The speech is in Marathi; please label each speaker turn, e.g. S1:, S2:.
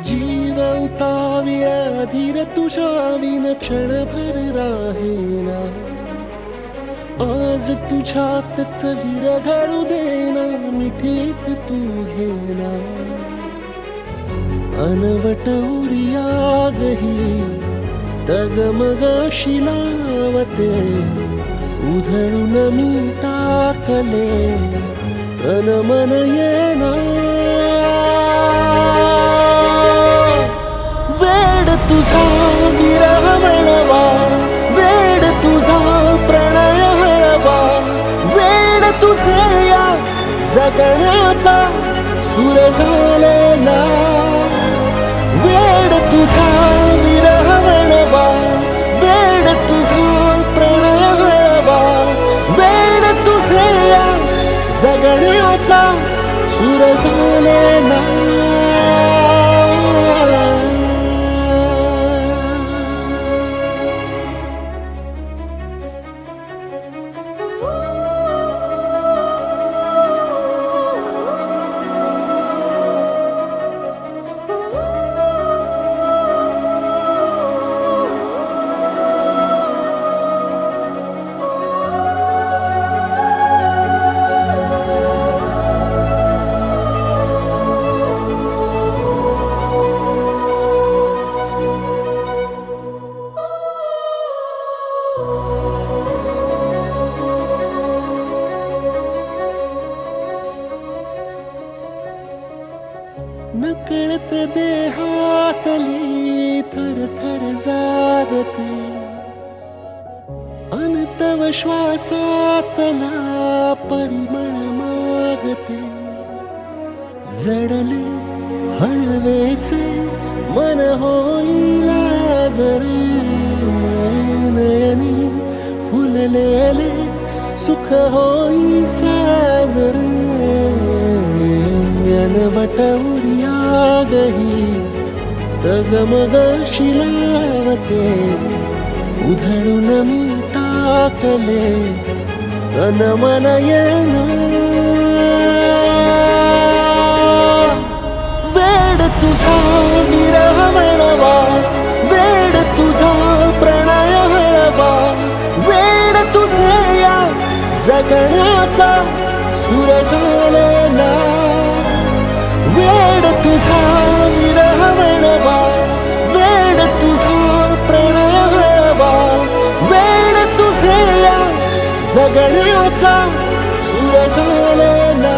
S1: जीव उताविळा धीर तुझ्या विन क्षणभर राहेना. आज तुझ्यातच विरघळू देना, मिठीत तू घेना. अनवट उरियागही डगमगाशी लावते, उधळून मी टाकले तन मन येना. वेड तुझा विरह म्हणवा, वेड तुझा प्रणय हळवा. वेड तुझे या जगण्याचा सूर झालेला. वेड तुझा विरह म्हणवा, वेड तुझा प्रणय हळवा. वेड तुझे या जगण्याचा सूर झालेला. नकळत देहातली थरथर जागते, अनतव श्वासातला परिमळ मागते. जडले हळवेसे मन होईला जरे, नयनी फुललेले सुख होई साजरे. अनवट उरियागही डगमगाशी लावते, उधळून मी टाकले तन मन येना. वेड तुझा विरह म्हणवा, वेड तुझा प्रणय हळवा. वेड तुझे या जगण्याचा सूर झालेला. वेड तुझा विरह म्हणवा, वेड तुझा प्रणय हळवा. वेड तुझे या जगण्याचा सूर झालेला.